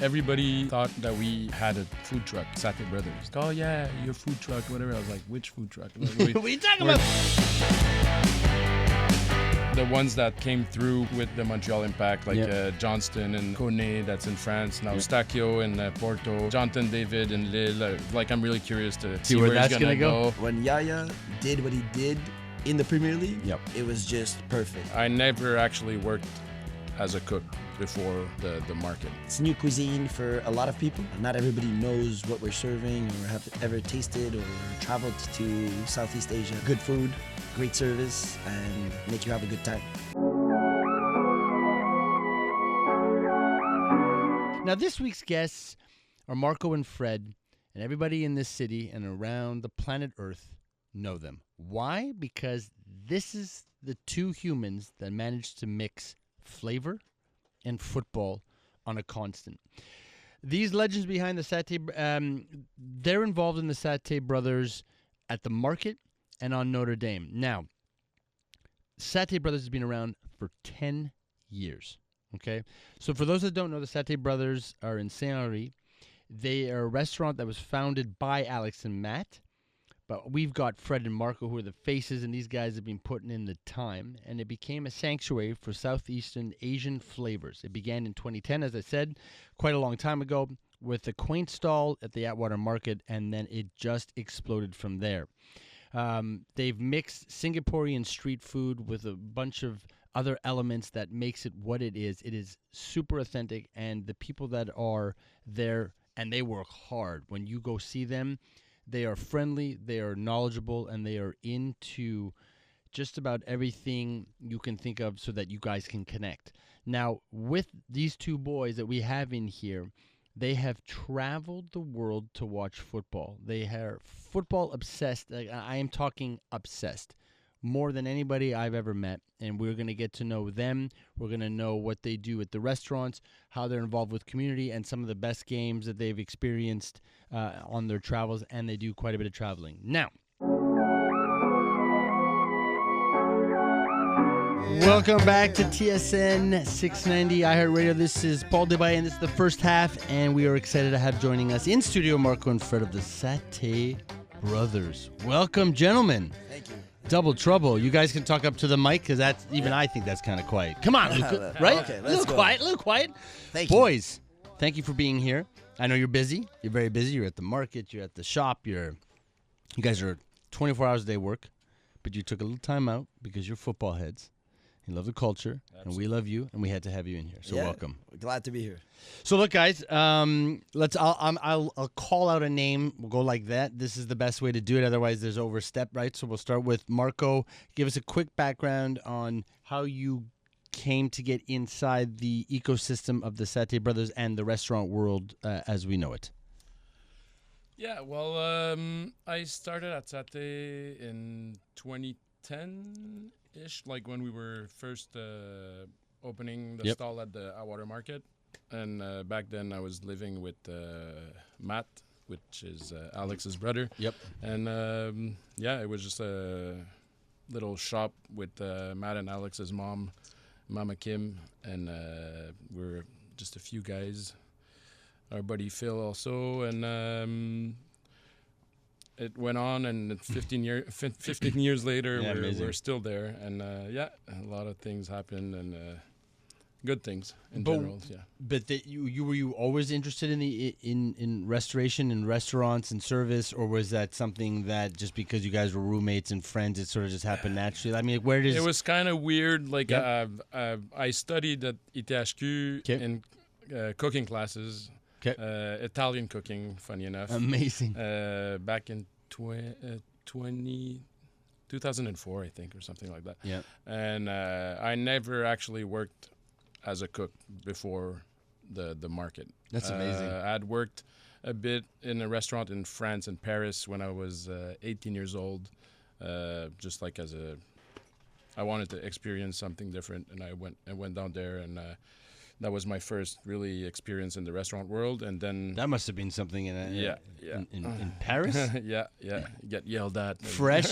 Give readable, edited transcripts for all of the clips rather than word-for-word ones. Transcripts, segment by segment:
Everybody thought that we had a food truck, Satay Brothers. Oh yeah, your food truck, whatever. I was like, which food truck? What are you talking about? The ones that came through with the Montreal impact, like Johnston and Coné, that's in France. Now Stacchio in Porto, Jonathan David in Lille. I'm really curious to see where that's going to go. When Yaya did what he did in the Premier League, it was just perfect. I never actually worked as a cook before the market. It's new cuisine for a lot of people. Not everybody knows what we're serving or have ever tasted or traveled to Southeast Asia. Good food, great service, and make you have a good time. Now, this week's guests are Marco and Fred, and everybody in this city and around the planet Earth know them. Why? Because this is the two humans that managed to mix flavor and football on a constant. These legends behind the Satay, they're involved in the Satay Brothers at the market and on Notre-Dame. Now, Satay Brothers has been around for 10 years, okay? So for those that don't know, the Satay Brothers are in Saint-Henri. They are a restaurant that was founded by Alex and Matt. But we've got Fred and Marco, who are the faces, and these guys have been putting in the time. And it became a sanctuary for Southeastern Asian flavors. It began in 2010, as I said, quite a long time ago, with a quaint stall at the Atwater Market, and then it just exploded from there. They've mixed Singaporean street food with a bunch of other elements that makes it what it is. It is super authentic, and the people that are there, and they work hard. When you go see them, they are friendly, they are knowledgeable, and they are into just about everything you can think of so that you guys can connect. Now, with these two boys that we have in here, they have traveled the world to watch football. They are football obsessed. I am talking obsessed. More than anybody I've ever met, and we're going to get to know them. We're going to know what they do at the restaurants, how they're involved with community, and some of the best games that they've experienced on their travels, and they do quite a bit of traveling. Now, welcome back to TSN 690 iHeartRadio. This is Paul Desbaillets, and this is the first half, and we are excited to have joining us in studio Marco and Fred of the Satay Brothers. Welcome, gentlemen. Thank you. Double trouble. You guys can talk up to the mic because that's even I think that's kind of quiet. Come on, Luca. Right? Okay, a let's little go. quiet, a little quiet. Thank you. Boys, thank you for being here. I know you're busy. You're very busy. You're at the market. You're at the shop. You guys are 24 hours a day work, but you took a little time out because you're football heads. You love the culture, and we love you, and we had to have you in here. So welcome. Glad to be here. So look, guys, I'll call out a name. We'll go like that. This is the best way to do it. Otherwise, there's overstep, right? So we'll start with Marco. Give us a quick background on how you came to get inside the ecosystem of the Satay Brothers and the restaurant world as we know it. Yeah, well, I started at Satay in 2010-ish, like when we were first opening the stall at the Atwater Market. And back then I was living with Matt, which is Alex's brother. Yep. And it was just a little shop with Matt and Alex's mom, Mama Kim, and we're just a few guys. Our buddy Phil also, and it went on, and 15 years later, we're still there, and a lot of things happened, and good things in general. Yeah. But were you always interested in in restoration and restaurants and service, or was that something that just because you guys were roommates and friends, it sort of just happened naturally? I mean, where does it was kind of weird. Like I studied at ITHQ in cooking classes. Italian cooking, funny enough. Amazing. Back in 2004, I think, or something like that. Yeah. And I never actually worked as a cook before the market. That's amazing. I'd worked a bit in a restaurant in France, in Paris, when I was 18 years old, just like I wanted to experience something different, and I went down there, and that was my first really experience in the restaurant world. And then that must have been something in Paris. yeah. You get yelled at. Fresh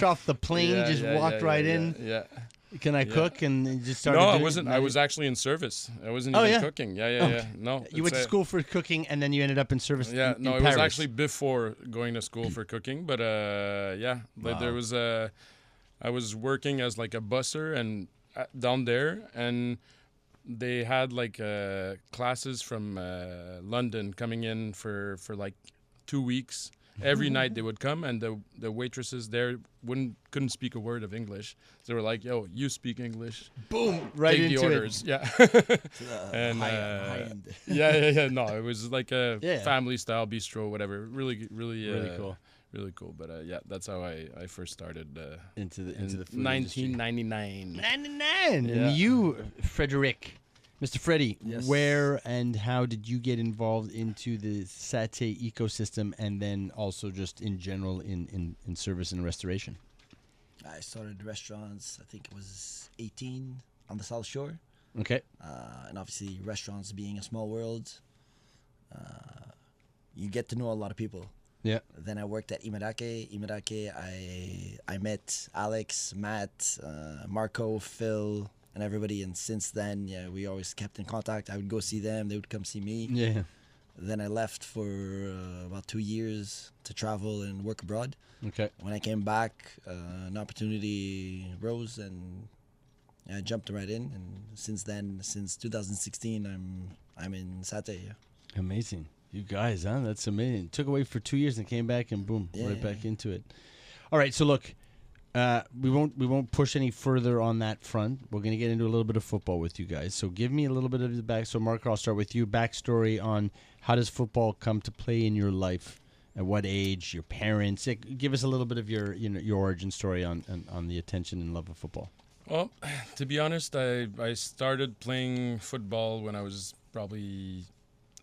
off the plane, walked right in. Yeah. Can I cook? And you just started No, doing I wasn't. it? I was actually in service. I wasn't Oh, even yeah? cooking. Yeah. Okay. No. You went to school for cooking, and then you ended up in service. Yeah, in no, it Paris. was actually before going to school for cooking. But yeah, Wow. there was I was working as like a busser and down there, and they had like classes from London coming in for like 2 weeks. Every night they would come, and the waitresses there couldn't speak a word of English. So they were like, "Yo, you speak English." Boom, right Take into the orders. it. Yeah. And high end. yeah. No, it was like a Yeah. family style bistro, whatever. Really cool. Really cool. But yeah, that's how I first started. Into the in food industry. 1999. 99. Yeah. And you, Frederick, Mr. Freddie, Yes. where and how did you get involved into the Satay ecosystem, and then also just in general in service and restoration? I started restaurants, I think it was 18 on the South Shore. Okay. And obviously, restaurants being a small world, you get to know a lot of people. Yeah. Then I worked at Imadake. I met Alex, Matt, Marco, Phil, and everybody. And since then, yeah, we always kept in contact. I would go see them. They would come see me. Yeah. Then I left for about 2 years to travel and work abroad. Okay. When I came back, an opportunity rose, and I jumped right in. And since then, since 2016, I'm in Satay. Yeah. Amazing. You guys, huh? That's amazing. Took away for 2 years and came back and boom, Yeah. right back into it. All right, so look, we won't push any further on that front. We're going to get into a little bit of football with you guys. So give me a little bit of the back. So Mark, I'll start with you. Backstory on how does football come to play in your life? At what age? Your parents? Give us a little bit of your origin story on the attention and love of football. Well, to be honest, I started playing football when I was probably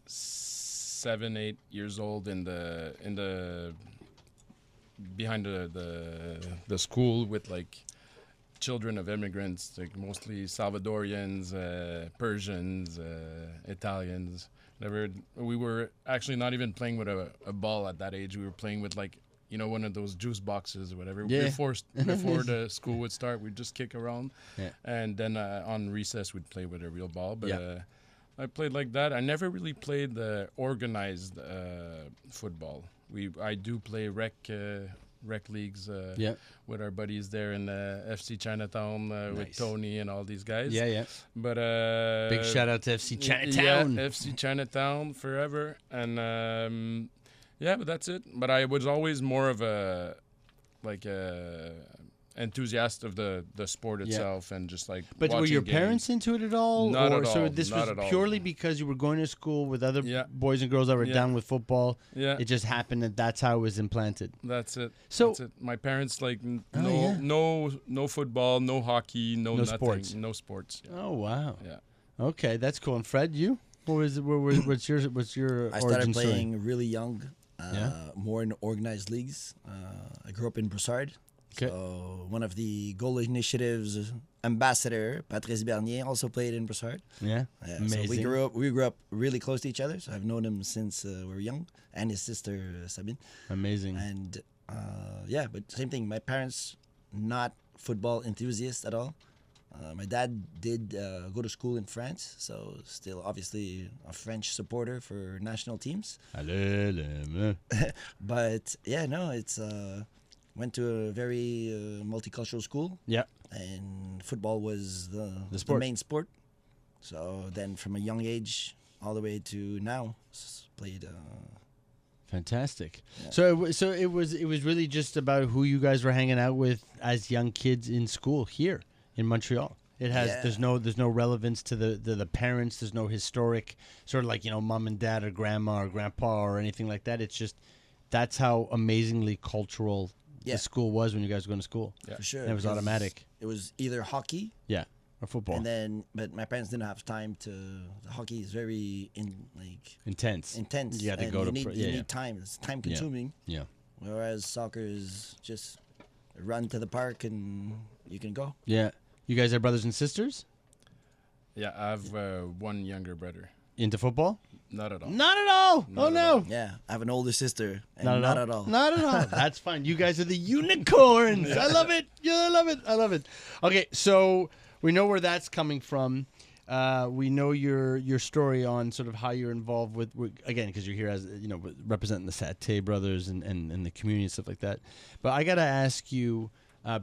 7, 8 years old in the behind the school with like children of immigrants, like mostly Salvadorians, Persians, Italians. We were actually not even playing with a ball at that age. We were playing with like, one of those juice boxes or whatever. Yeah. Before the school would start, we'd just kick around. Yeah. And then on recess, we'd play with a real ball. But Yeah. I played like that. I never really played the organized football. I do play rec leagues with our buddies there in FC Chinatown with Nice. Tony and all these guys. Yeah. But Big shout out to FC Chinatown. Yeah, FC Chinatown forever. And but that's it. But I was always more of a enthusiast of the sport itself and just like But were watching your games. parents into it at all? Not at So all, this not was at all. purely because you were going to school with other Yeah. boys and girls that were Yeah. down with football. Yeah. It just happened that that's how it was implanted. That's it. So- That's it. My parents no yeah. no football, no hockey, no nothing, sports. no sports. Yeah. Oh wow. Yeah. Okay, that's cool. And Fred, you? What's your I origin started story? playing really young, Yeah. more in organized leagues. I grew up in Broussard. Okay. So one of the goal initiatives ambassador, Patrice Bernier, also played in Broussard. Yeah. Yeah, Amazing. So we grew up really close to each other. So I've known him since we were young, and his sister Sabine. Amazing. And but same thing. My parents not football enthusiasts at all. My dad did go to school in France, so still obviously a French supporter for national teams. But yeah, no, it's went to a very multicultural school. Yeah. And football was the sport. main sport. So then from a young age all the way to now, played. Fantastic. Yeah. So it was really just about who you guys were hanging out with as young kids in school here in Montreal. It has Yeah. there's no relevance to the parents. There's no historic sort of like mom and dad or grandma or grandpa or anything like that. It's just that's how amazingly cultural Yeah. the school was when you guys were going to school. Yeah. For sure. And it was because automatic. It was either hockey, Or football. but my parents didn't have time to. The hockey is very Intense. intense. You had to and go you to need, pr- you yeah, need time. It's time consuming. Yeah. Whereas soccer is just run to the park and you can go. Yeah. You guys are brothers and sisters? Yeah, I have one younger brother. into football? Not at all. Not at all. Not Oh at no. all. Yeah, I have an older sister, and Not at all. Not at all. That's fine. You guys are the unicorns. I love it. Yeah, I love it. I love it. Okay, so we know where that's coming from. We know your story on sort of how you're involved with again, because you're here as representing the Satay brothers and the community and stuff like that. But I gotta ask you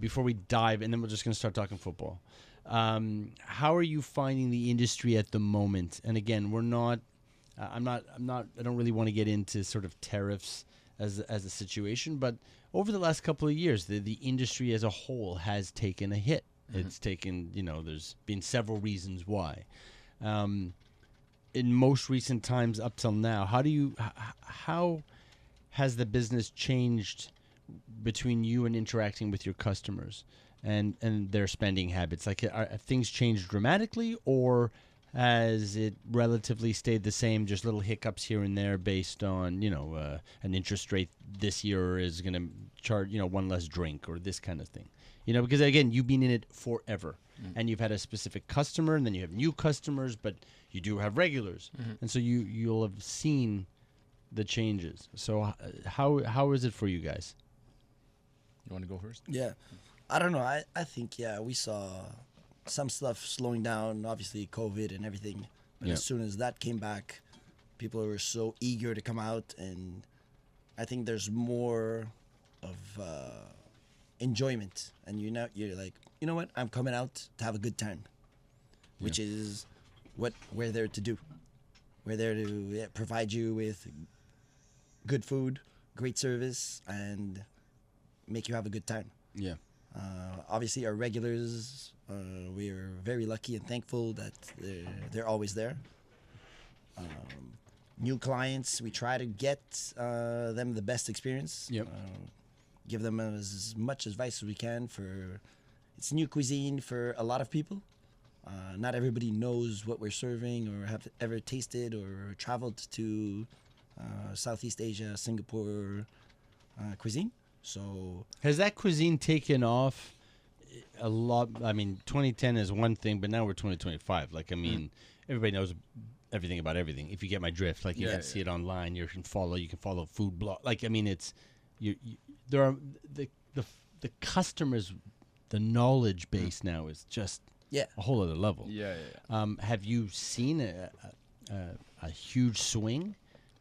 before we dive, and then we're just gonna start talking football. How are you finding the industry at the moment? And again, we're not. I don't really want to get into sort of tariffs as a situation, but over the last couple of years, the industry as a whole has taken a hit. It's taken, there's been several reasons why. In most recent times up till now, how has the business changed between you and interacting with your customers and their spending habits? Like, have things changed dramatically, or has it relatively stayed the same, just little hiccups here and there based on, an interest rate this year is going to charge, one less drink or this kind of thing? Because again, you've been in it forever, and you've had a specific customer, and then you have new customers, but you do have regulars, and so you'll have seen the changes. So how is it for you guys? You want to go first? Yeah, I don't know. I think we saw some stuff slowing down. Obviously, COVID and everything. But as soon as that came back, people were so eager to come out, and I think there's more of enjoyment, and you're like, you know what, I'm coming out to have a good time, which is what we're there to do. We're there to provide you with good food, great service, and make you have a good time. Yeah. Obviously, our regulars, we're very lucky and thankful that they're always there. New clients, we try to get them the best experience. Yep. Give them as much advice as we can. It's new cuisine for a lot of people. Not everybody knows what we're serving or have ever tasted or traveled to Southeast Asia, Singapore cuisine. So has that cuisine taken off a lot? I mean, 2010 is one thing, but now we're 2025. Like, I mean, everybody knows everything about everything. If you get my drift, like you can see it online. You can follow food blog. Like, I mean, it's there are the customers, the knowledge base now is just a whole other level. Yeah. Have you seen a huge swing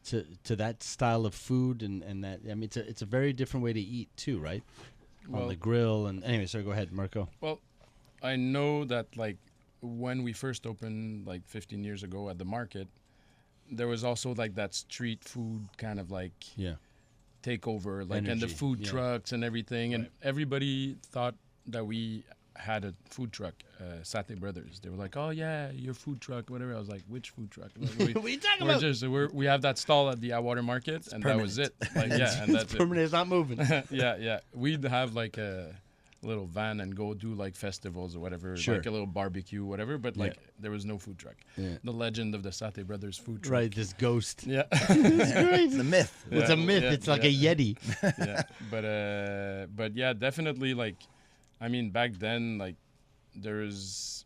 to that style of food and that? I mean, it's a very different way to eat too, right? On the grill and anyway. So go ahead, Marco. Well, I know that like when we first opened like 15 years ago at the market, there was also like that street food kind of like takeover, like and the food trucks and everything, and everybody thought that we had a food truck, Satay Brothers. They were like, "Oh yeah, your food truck, whatever." I was like, "Which food truck?" Like, what are you talking about? We have that stall at the Atwater Market, and that was it. Like, and that's permanent. It's not moving. Yeah. We'd have like a little van and go do like festivals or whatever, like a little barbecue, whatever. But like there was no food truck. Yeah. The legend of the Satay Brothers food truck. Right, this ghost. Yeah, it's great. It's a myth. It's a myth. It's like a Yeti. But yeah, definitely like. I mean, back then, like, there is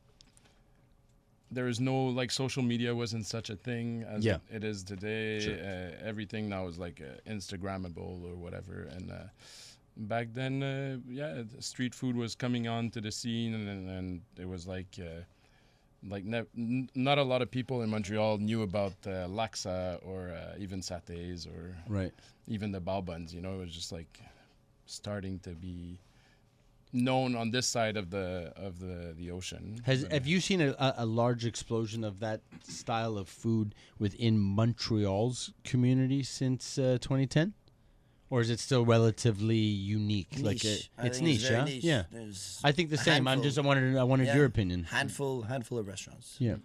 no, like, social media wasn't such a thing as it is today. Sure. Everything now is, like, Instagrammable or whatever. And back then, street food was coming on to the scene, and it was, like not a lot of people in Montreal knew about laksa or even satays or even the bao buns, It was just, like, starting to be known on this side of the ocean. Have you seen a large explosion of that style of food within Montreal's community since 2010, or is it still relatively unique? Niche. It's niche, huh? Niche. Yeah, I think the same. I wanted your opinion. Handful of restaurants. Yeah,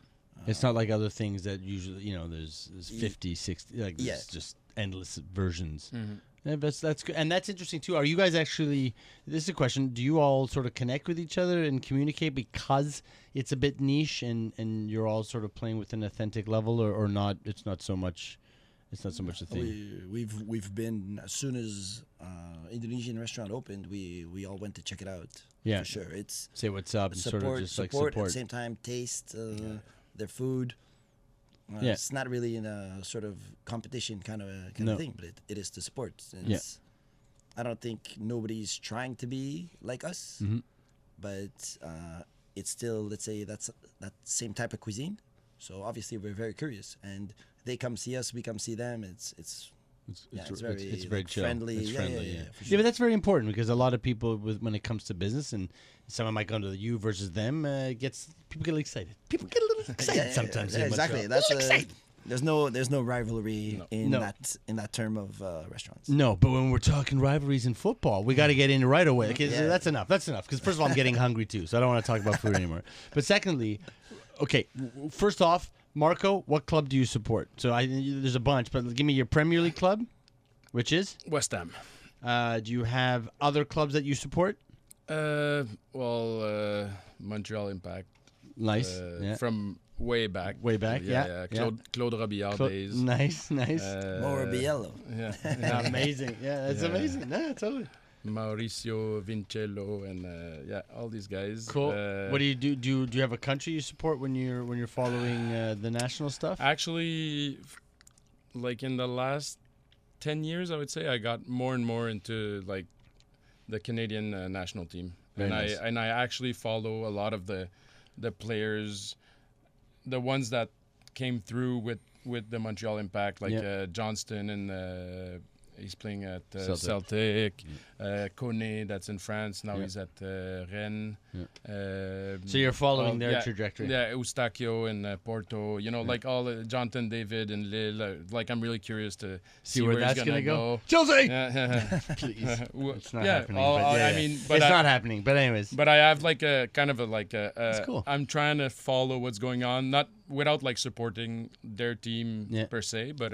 it's not like other things that usually there's 50, 60, like there's just endless versions. Mm-hmm. Yeah, that's good, and that's interesting too. Are you guys actually? This is a question. Do you all sort of connect with each other and communicate because it's a bit niche, and you're all sort of playing with an authentic level, or not? It's not so much. It's not so much a thing. We've been, as soon as Indonesian restaurant opened, we all went to check it out. Yeah, for sure. It's say what's up, and support, sort of just support like support at the same time. Taste their food. Yeah. It's not really in a sort of competition kind of No. thing, but it is to support. Yeah. I don't think nobody's trying to be like us, Mhm. but it's still, let's say, that same type of cuisine. So obviously we're very curious, and they come see us, we come see them. It's very chill. friendly. It's friendly, yeah. for Yeah, sure. but that's very important because a lot of people, when it comes to business, and someone might go to you versus them, people get excited. People get a little excited sometimes. Yeah, in exactly. Montreal. That's excited. there's no rivalry in No. that term of restaurants. No, but when we're talking rivalries in football, we got to get in right away. Okay, so that's enough. That's enough. Because first of all, I'm getting hungry too, so I don't want to talk about food anymore. But secondly, okay, first off, Marco, what club do you support? So there's a bunch, but give me your Premier League club, which is West Ham. Do you have other clubs that you support? Montreal Impact. Nice. Yeah. From way back. Way back, yeah. Claude Robillard days. Nice. More Biello. Yeah. Amazing. Yeah, that's amazing. Yeah, totally. Mauricio Vincello and all these guys. Cool. What do you do? Do you have a country you support when you're following the national stuff? Actually, like in the last 10 years, I would say I got more and more into like the Canadian national team. Very nice. I actually follow a lot of the players, the ones that came through with the Montreal Impact, like Johnston, and he's playing at Celtic. Kone, that's in France. Now he's at Rennes. So you're following their trajectory. Yeah, Eustachio in Porto. Like all Jonathan David and Lille. Like I'm really curious to see where that's he's gonna go. Chelsea. Please. It's not happening. I mean, it's not happening. But anyways. But I have like a kind of That's cool. I'm trying to follow what's going on, not without like supporting their team per se, but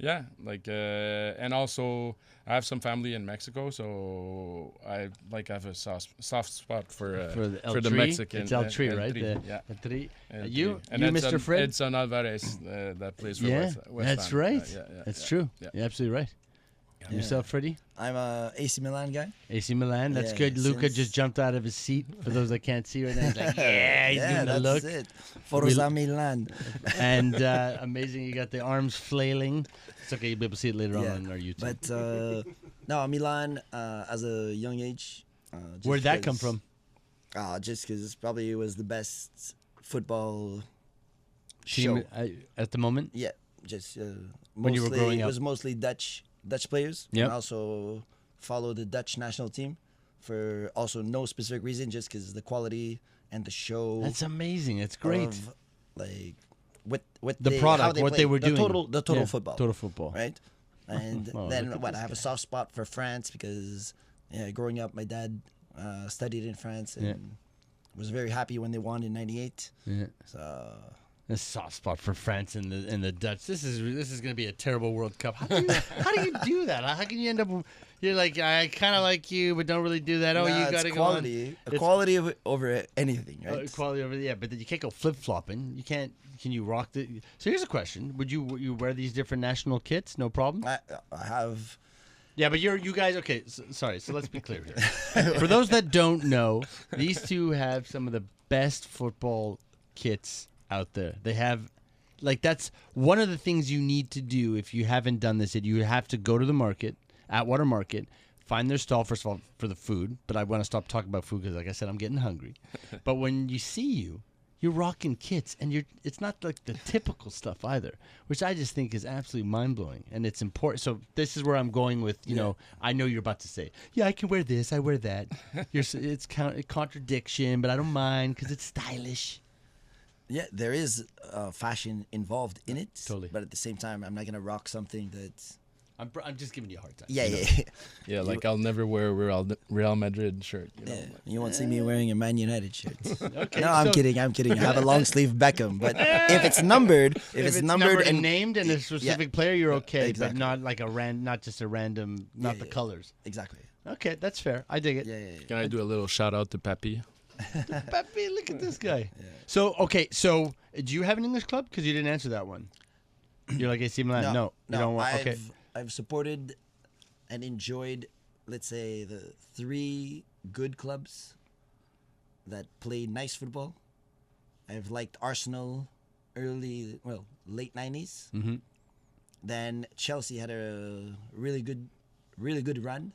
and also I have some family in Mexico, so I have a soft spot for the Mexican. It's El Tri, right? El Tri. You, Mr. Fred? Edson Alvarez that plays for West that's Ham. right. That's true. Yeah. You're absolutely right. Yeah. Yourself, Freddie? I'm a AC Milan guy. AC Milan, that's good. Luca just jumped out of his seat. For those that can't see right now, he's like, he's doing the look. That's it. Forza Milan. And amazing, you got the arms flailing. It's okay, you'll be able to see it later on our YouTube. But no, Milan as a young age. Where'd that come from? Just because probably it was the best football team show at the moment. Yeah, just when you were growing up, it was mostly Dutch players. Yep. And also follow the Dutch national team for also no specific reason, just because the quality and the show. That's amazing. It's great. Of, like what the product, what they were doing, the total football, total football, right? And then I have a soft spot for France because growing up, my dad studied in France and was very happy when they won in '98. Yeah. So. A soft spot for France and the Dutch. This is going to be a terrible World Cup. How do you do that? How can you end up? You're like, I kind of like you, but don't really do that. Oh, you got to go on. Equality over anything, right? Equality over but then you can't go flip flopping. You can't. Can you rock the? So here's a question: would you wear these different national kits? No problem. I have. Yeah, but you guys. Okay, sorry. So let's be clear here. For those that don't know, these two have some of the best football kits out there. They have, that's one of the things you need to do if you haven't done this yet. You have to go to the market, Atwater Market, find their stall, first of all, for the food. But I want to stop talking about food because, like I said, I'm getting hungry. But when you see you're rocking kits, and it's not like the typical stuff either, which I just think is absolutely mind-blowing, and it's important. So this is where I'm going with, I know you're about to say, I can wear this, I wear that. It's contradiction, but I don't mind because it's stylish. Yeah, there is fashion involved in it. Totally. But at the same time, I'm not gonna rock something that's. I'm just giving you a hard time. Yeah. Like I'll never wear a Real Madrid shirt. You won't see me wearing a Man United shirt. Okay, no, I'm kidding. I have a long sleeve Beckham, but if it's numbered, if it's numbered and named and a specific player, you're okay. Exactly. But not like not just a random, not the colors. Exactly. Okay, that's fair. I dig it. Yeah. Can I do a little shout out to Papi? Papi, look at this guy. Yeah. So do you have an English club? Because you didn't answer that one. You're like AC Milan. No, you don't want. Okay. I've supported and enjoyed, let's say, the 3 good clubs that play nice football. I've liked Arsenal, late 90s. Mm-hmm. Then Chelsea had a really good run.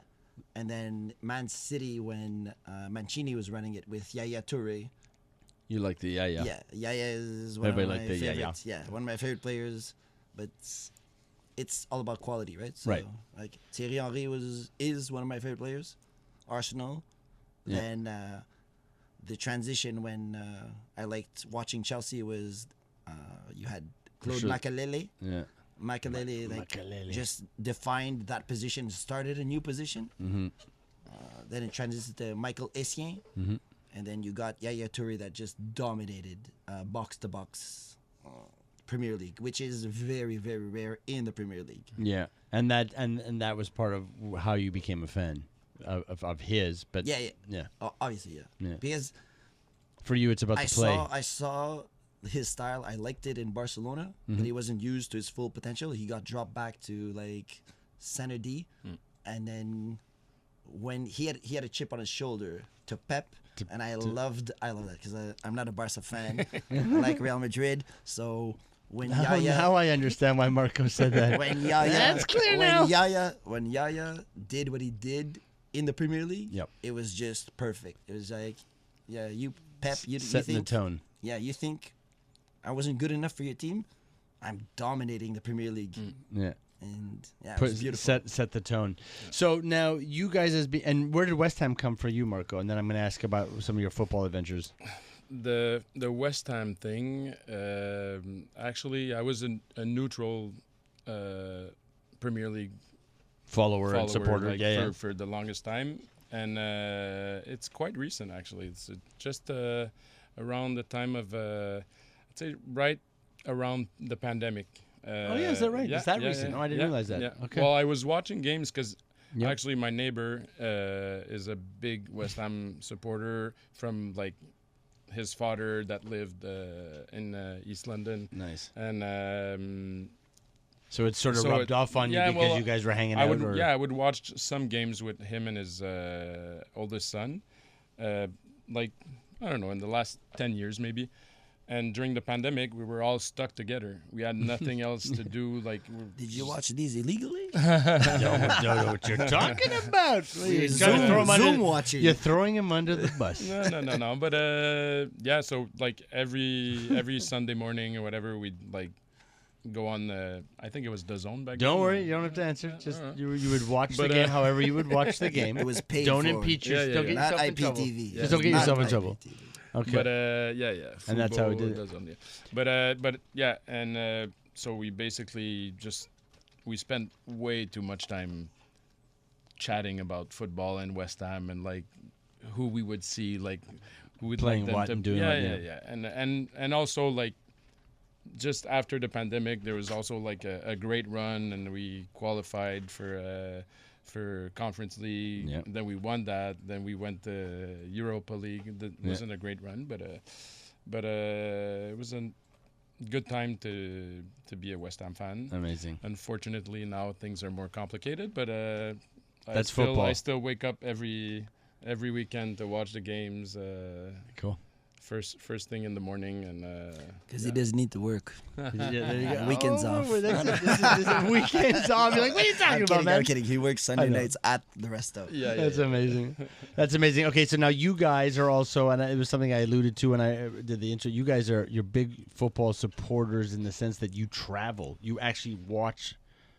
And then Man City, when Mancini was running it with Yaya Toure. You like the Yaya? Yeah, Yaya is one Everybody of my liked the Yaya. favorites. Yeah, one of my favorite players. But it's all about quality, right? So, Right. Like Thierry Henry is one of my favorite players. Arsenal. Yeah. Then the transition when I liked watching Chelsea was you had Claude sure. Makelele. Yeah. Makelele Makelele. just defined that position, started a new position. Mm-hmm. Then it transitioned to Michael Essien. Mm-hmm. And then you got Yaya Toure that just dominated box-to-box Premier League, which is very, very rare in the Premier League. Yeah, and that was part of how you became a fan of his. But Yeah. Obviously, yeah. Yeah. Because for you, it's about the play. I saw his style. I liked it in Barcelona, Mm-hmm. but he wasn't used to his full potential. He got dropped back to like center D, and then when he had a chip on his shoulder to Pep. And I love that because I'm not a Barca fan. I like Real Madrid. So when Yaya, Now I understand why Marco said that. when Yaya, That's clear when now. when Yaya did what he did in the Premier League, Yep. it was just perfect. It was like, yeah, you Pep, you Setting think, the tone. yeah, you think I wasn't good enough for your team? I'm dominating the Premier League, Yeah. and yeah, it was beautiful. Set the tone. So now you guys and where did West Ham come for you, Marco? And then I'm going to ask about some of your football adventures. The West Ham thing, actually, I was a neutral Premier League Follower and supporter. like, for the longest time. And it's quite recent, actually. It's just around the time of, I'd say right around the pandemic. Is that right? Yeah, Is that recent? Oh, I didn't realize that. Yeah. Okay. Well, I was watching games because Yep. actually my neighbor is a big West Ham supporter from like his father that lived in East London. Nice. And So it sort of So rubbed off on you yeah, because well, you guys were hanging I out? would or? I would watch some games with him and his oldest son, like I don't know, in the last 10 years maybe. And during the pandemic, we were all stuck together. We had nothing else to do. Like, Did you watch these illegally? Don't know what you're talking about. You're trying to throw him Zoom under, watching. You're throwing him under the bus. no. But yeah. So like every Sunday morning or whatever, we'd like go on. I think it was DAZN back then. Don't worry, you don't have to answer. Just you would watch the But, game however you would watch the game. It was paid Don't for. impeach Yeah, yourself. yeah, Don't yeah. get Not yourself in trouble. IPTV. Just don't get Not yourself in trouble. IPTV. Okay. But yeah. And that's how we Football did it. DAZN, yeah. But yeah, and so we basically we spent way too much time chatting about football and West Ham and like who we would see, like who would Playing like them what to, and doing yeah, what, yeah. And also like just after the pandemic, there was also like a great run, and we qualified for Conference League. Yep. Then we won that. Then we went to Europa League. That wasn't a great run, but it was a good time to be a West Ham fan. Amazing. Unfortunately, now things are more complicated, but That's football. I still wake up every weekend to watch the games. Cool. First thing in the morning, and Because he doesn't need to work. Yeah, there you go. Weekends off. This is weekends off. You're like, what are you talking about, man? I'm kidding. He works Sunday know. nights at the resto. yeah, That's amazing. That's amazing. Okay, so now you guys are also, and it was something I alluded to when I did the intro. You guys you're big football supporters in the sense that you travel. You actually watch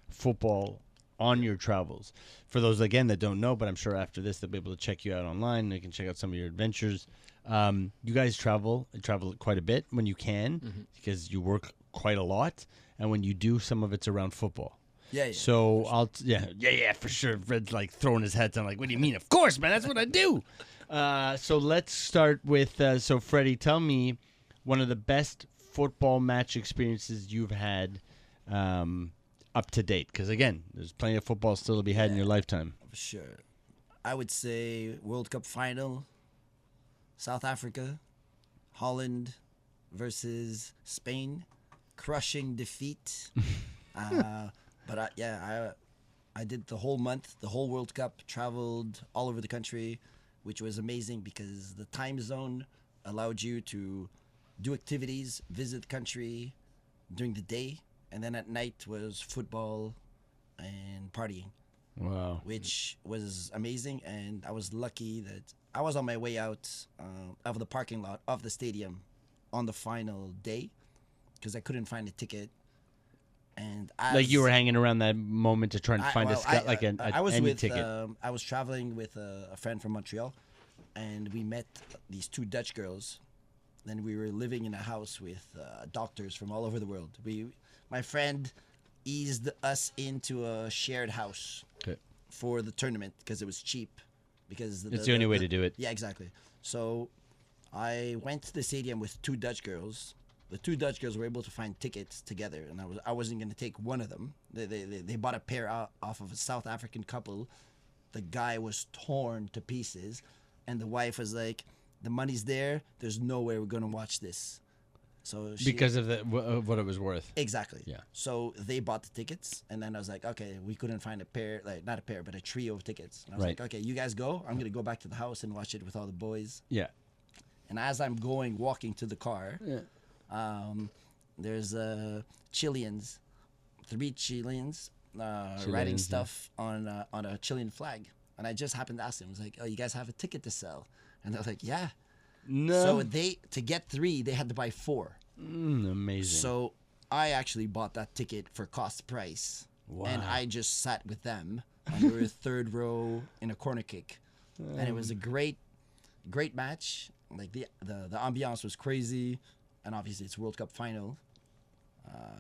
football on your travels. For those again that don't know, but I'm sure after this they'll be able to check you out online. They can check out some of your adventures. You guys travel quite a bit when you can because you work quite a lot, and when you do, some of it's around football. Yeah. So for sure. Fred's like throwing his head down, like, what do you mean? Of course, man, that's what I do. So let's start with so Freddie, tell me one of the best football match experiences you've had up to date, because again, there's plenty of football still to be had in your lifetime. For sure. I would say World Cup final, South Africa, Holland versus Spain, crushing defeat. But I did the whole month, the whole World Cup, traveled all over the country, which was amazing because the time zone allowed you to do activities, visit the country during the day, and then at night was football and partying, Wow. which was amazing. And I was lucky that I was on my way out of the parking lot of the stadium on the final day because I couldn't find a ticket. And Like you were hanging around that moment to try and find I was any with ticket. I was traveling with a friend from Montreal, and we met these two Dutch girls. Then we were living in a house with doctors from all over the world. My friend eased us into a shared house Okay. for the tournament because it was cheap. Because It's the only way to do it. Yeah, exactly. So I went to the stadium with two Dutch girls. The two Dutch girls were able to find tickets together, and I wasn't going to take one of them. They bought a pair off of a South African couple. The guy was torn to pieces, and the wife was like, "The money's there. There's no way we're going to watch this." So Because of what it was worth. Exactly. Yeah. So they bought the tickets, and then I was like, okay, we couldn't find a pair, like not a pair, but a trio of tickets. And I was Right. like, okay, you guys go. I'm gonna go back to the house and watch it with all the boys. Yeah. And as I'm walking to the car, there's Chileans, 3 Chileans, writing Chileans, stuff on a Chilean flag, and I just happened to ask them. I was like, oh, you guys have a ticket to sell? And they're like, yeah. No. So to get 3, they had to buy 4. Amazing. So I actually bought that ticket for cost price. Wow. And I just sat with them. And we were 3rd row in a corner kick. And it was a great match. Like the ambiance was crazy. And obviously it's World Cup final.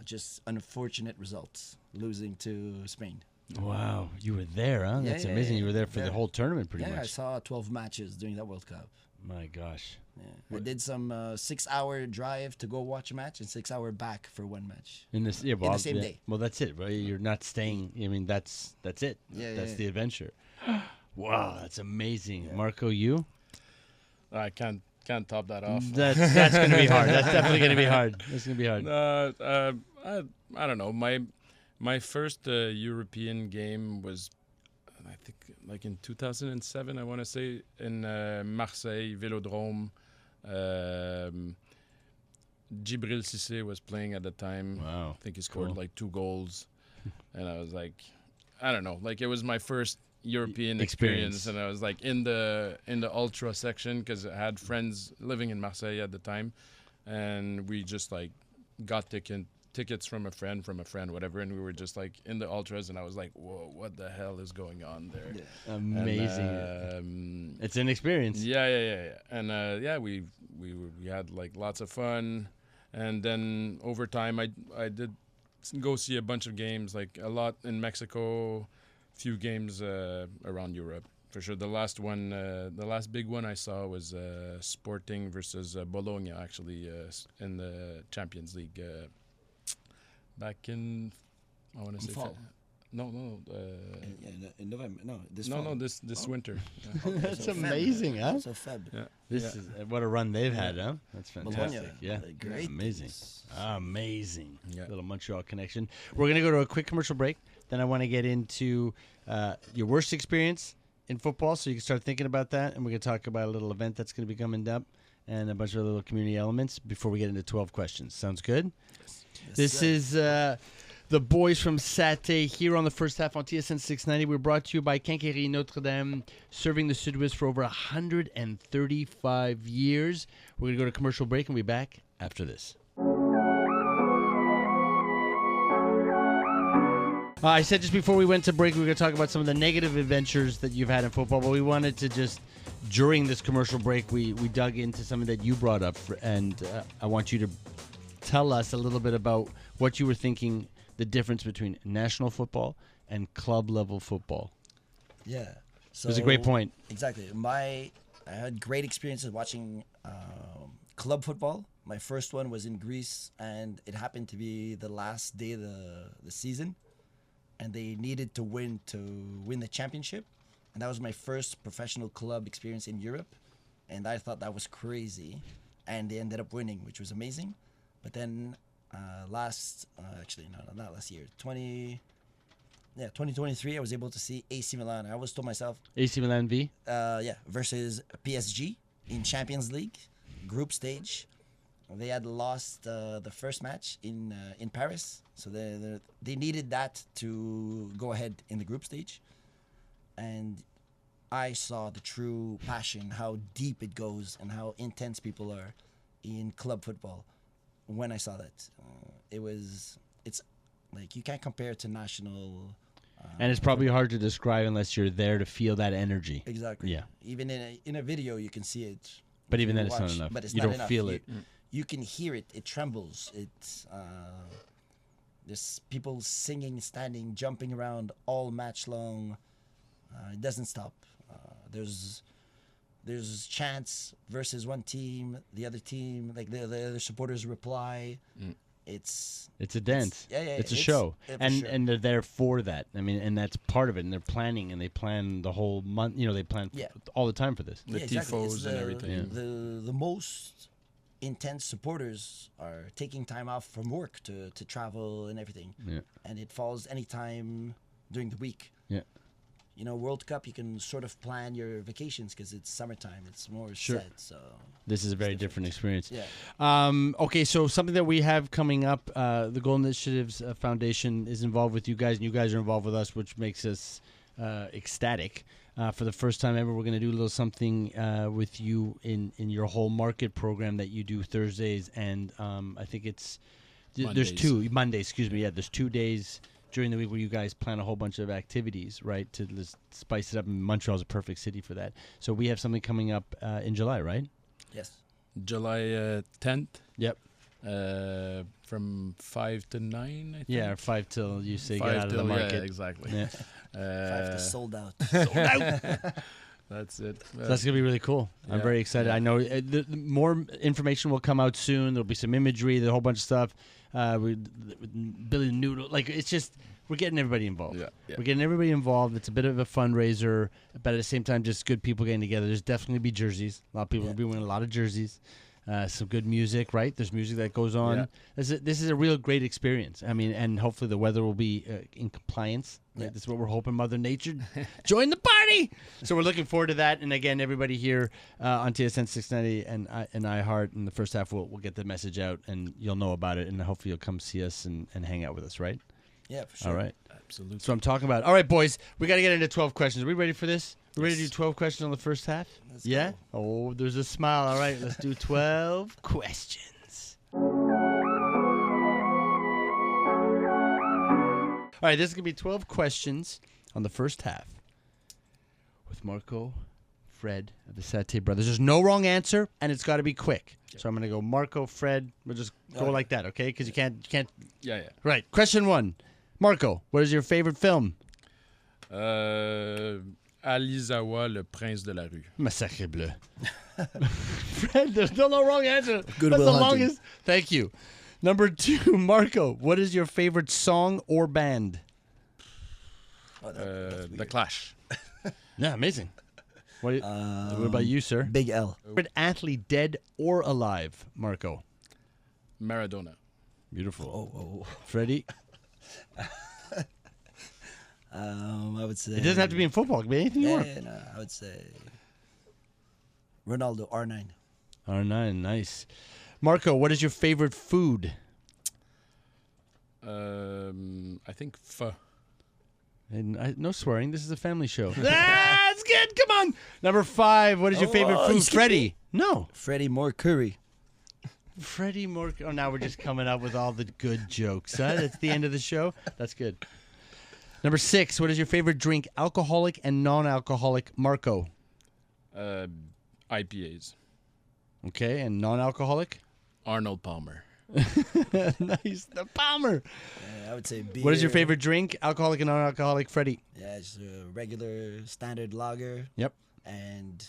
Just unfortunate results, losing to Spain. Wow. You were there, huh? Yeah, That's yeah, amazing. yeah. You were there for the Yeah. whole tournament pretty Yeah, I much. saw 12 matches during that World Cup. My gosh. Yeah. I did some 6-hour drive to go watch a match and 6-hour back for one match. In this, yeah, well, the same yeah. day. Well, that's it, right? You're not staying. I mean, that's it. Yeah, That's yeah. the adventure. Wow, that's amazing. Marco, you? I can't top that off. That's going to be hard. That's definitely going to be hard. That's going to be hard. I don't know. My first European game was, I think, like in 2007. I want to say in Marseille Vélodrome. Djibril Cissé was playing at the time. Wow. I think he scored Cool. like 2 goals, and I was like, I don't know, like it was my first European experience, and I was like in the ultra section because I had friends living in Marseille at the time, and we just like got tickets from a friend, whatever, and we were just like in the ultras, and I was like, whoa, what the hell is going on there? Yeah. Amazing. And, It's an experience. yeah. And we had like lots of fun, and then over time I did go see a bunch of games, like a lot in Mexico, few games around Europe for sure. The last big one I saw was Sporting versus Bologna, actually, in the Champions League back in, I want to say fall. in November. No, this no fall. no this winter. That's So Feb. amazing, huh? So Feb. Yeah. This is what a run they've had, huh? That's fantastic. Bologna, Yeah, great. amazing, amazing. Yeah. Little Montreal connection. We're gonna go to a quick commercial break. Then I want to get into your worst experience in football, so you can start thinking about that, and we're gonna talk about a little event that's gonna be coming up, and a bunch of little community elements before we get into 12 questions. Sounds good? Yes, This sir. is the boys from Satay here on the first half on TSN 690. We're brought to you by Quincaillerie Notre-Dame, serving the Sud-Ouest for over 135 years. We're going to go to commercial break and we'll be back after this. I said just before we went to break, we were going to talk about some of the negative adventures that you've had in football, but we wanted to just, during this commercial break, we dug into something that you brought up, and I want you to tell us a little bit about what you were thinking, the difference between national football and club-level football. Yeah. So It was a great point. Exactly. I had great experiences watching club football. My first one was in Greece, and it happened to be the last day of the season, and they needed to win the championship, and that was my first professional club experience in Europe, and I thought that was crazy, and they ended up winning, which was amazing. But then not last year, 2023, I was able to see AC Milan. I always told myself, AC Milan V? versus PSG in Champions League, group stage. they had lost the first match in Paris, so they needed that to go ahead in the group stage, and I saw the true passion, how deep it goes, and how intense people are in club football. When I saw that, it's like you can't compare it to national. And it's probably hard to describe unless you're there to feel that energy. Exactly. Yeah. Even in a video, you can see it. But even you then, it's not watch, enough. But it's You not don't enough. feel it. You can hear it. It trembles. It's there's people singing, standing, jumping around all match long. It doesn't stop. There's chants versus one team, the other team, like the other supporters reply. It's a dance. It's a show. And they're there for that. I mean, and that's part of it. And they're planning, and they plan the whole month. You know, they plan all the time for this. The tifos and everything. The most intense supporters are taking time off from work to travel and everything. Yeah. And it falls anytime during the week. Yeah. You know, World Cup, you can sort of plan your vacations because it's summertime. It's more set. So this is a very different experience. Yeah. Okay, so something that we have coming up, the Golden Initiatives Foundation is involved with you guys, and you guys are involved with us, which makes us ecstatic. For the first time ever, we're going to do a little something with you in your whole market program that you do Thursdays, and I think it's there's Mondays. Excuse me. Yeah, there's 2 days during the week where you guys plan a whole bunch of activities, right, to just spice it up. And Montreal's a perfect city for that. So we have something coming up in July, right? Yes. July 10th. Yep. From 5 to 9, I think. Yeah, or 5 till you say get out of the market. Yeah, exactly. Yeah. 5 to sold out. Sold out. That's it. So that's going to be really cool. Yeah, I'm very excited. yeah. I know the more information will come out soon. There'll be some imagery, a whole bunch of stuff. Billy Noodle. Like, it's just, we're getting everybody involved. Yeah. We're getting everybody involved. It's a bit of a fundraiser, but at the same time, just good people getting together. There's definitely be jerseys. A lot of people will be wearing a lot of jerseys. Some good music, right? There's music that goes on. Yeah. This is a real great experience. I mean, and hopefully the weather will be in compliance. Right? Yeah. That's what we're hoping. Mother Nature, join the party. So we're looking forward to that. And again, everybody here on TSN 690 and iHeart in the first half, we'll get the message out, and you'll know about it. And hopefully you'll come see us and hang out with us, right? Yeah, for sure. All right. Absolutely. That's what I'm talking about. All right, boys, we got to get into 12 questions. Are we ready for this? We ready to do 12 questions on the first half? Let's Yeah? go. Oh, there's a smile. All right, let's do 12 questions. All right, this is going to be 12 questions on the first half with Marco, Fred, of the Satay Brothers. There's no wrong answer, and it's got to be quick. So I'm going to go Marco, Fred. We'll just go Okay. like that, okay? Because you can't. Yeah. Right. Question 1. Marco, what is your favorite film? Alizawa, Le Prince de la Rue. Massacre Bleu. Fred, there's no wrong answer. Good That's Will the Hunting. longest. Thank you. Number 2, Marco, what is your favorite song or band? Oh, that's The weird. Clash. Yeah, amazing. What about you, sir? Big L. Favorite athlete, dead or alive, Marco? Maradona. Beautiful. Oh. Freddie? I would say. It doesn't have to be in football. It can be anything you want. No, I would say Ronaldo, R9. R9, nice. Marco, what is your favorite food? I think pho. And no swearing. This is a family show. That's good. Come on. Number 5, what is your favorite food? excuse Freddie? No. Freddie Moore Curry. Freddie Mercury. Oh, now we're just coming up with all the good jokes. Huh? That's the end of the show. That's good. Number 6, what is your favorite drink? Alcoholic and non-alcoholic, Marco. IPAs. Okay, and non-alcoholic? Arnold Palmer. Nice. The Palmer. I would say beer. What is your favorite drink? Alcoholic and non-alcoholic, Freddie. Yeah, it's a regular standard lager. Yep. And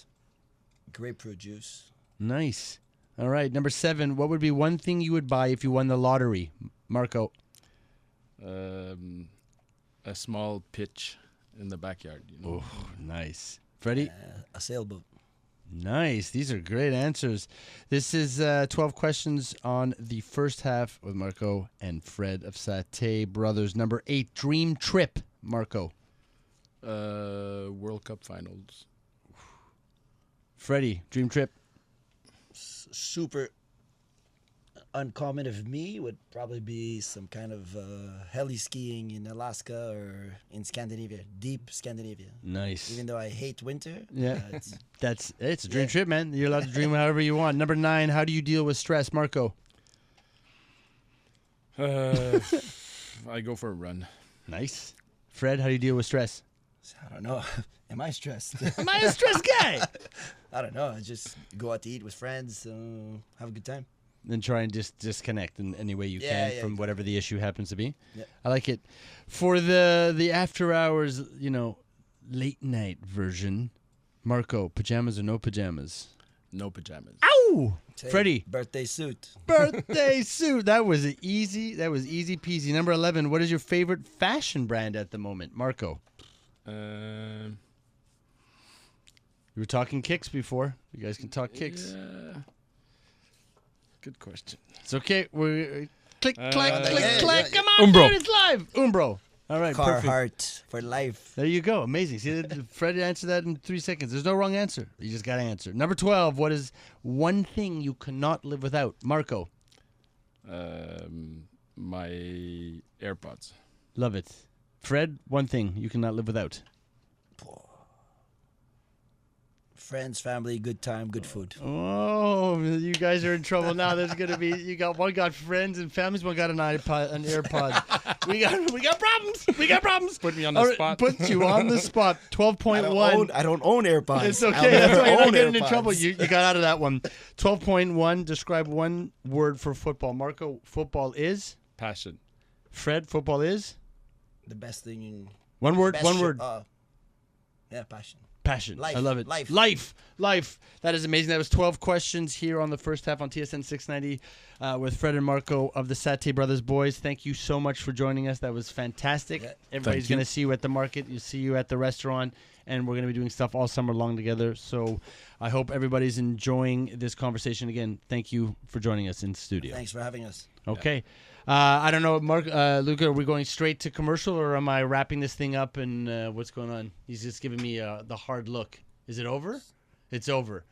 grapefruit juice. Nice. All right, number 7, what would be one thing you would buy if you won the lottery? Marco. A small pitch in the backyard. You know? Oh, nice. Freddie? A sailboat. Nice. These are great answers. This is 12 questions on the first half with Marco and Fred of Satay Brothers. Number 8, dream trip, Marco. World Cup finals. Freddie, dream trip. Super uncommon of me would probably be some kind of heli skiing in Alaska or in Scandinavia, deep Scandinavia. Nice. Even though I hate winter. Yeah. It's It's a dream trip, man. You're allowed to dream however you want. Number 9, how do you deal with stress, Marco? I go for a run. Nice. Fred, how do you deal with stress? I don't know. Am I stressed? Am I a stress guy? I don't know. I just go out to eat with friends, have a good time. Then try and just disconnect in any way you can from whatever the issue happens to be. Yeah. I like it. For the after hours, late night version, Marco, pajamas or no pajamas? No pajamas. Ow! Say, Freddie. Birthday suit. Birthday suit. That was easy. That was easy peasy. Number 11, what is your favorite fashion brand at the moment, Marco? Um, You were talking kicks before. You guys can talk kicks. Yeah. Good question. It's okay. We're click, clack, click, yeah, clack. yeah. Come on, Umbro. dude, it's live. Umbro. All right, perfect. Carhartt for life. There you go. Amazing. See, Fred answered that in 3 seconds. There's no wrong answer. You just got to answer. Number 12, what is one thing you cannot live without? Marco. My AirPods. Love it. Fred, one thing you cannot live without. Friends, family, good time, good food. Oh, you guys are in trouble now. There's gonna be one got friends and families, one got an iPod, an AirPod. we got problems. We got problems. Put me on the spot. Puts you on the spot. 12.1. I don't own AirPods. It's okay. That's why you're not getting in AirPods. trouble. You got out of that one. 12.1. Describe one word for football. Marco, football is? Passion. Fred, football is? The best thing. One word. Best One shit- word. Passion. Passion. Life. I love it. Life. Life. That is amazing. That was 12 questions here on the first half on TSN 690 with Fred and Marco of the Satay Brothers Boys. Thank you so much for joining us. That was fantastic. Yeah. Everybody's going to see you at the market. You'll see you at the restaurant. And we're going to be doing stuff all summer long together. So I hope everybody's enjoying this conversation. Again, thank you for joining us in studio. Thanks for having us. Okay. I don't know, Mark, Luca, are we going straight to commercial or am I wrapping this thing up and what's going on? He's just giving me the hard look. Is it over? It's over.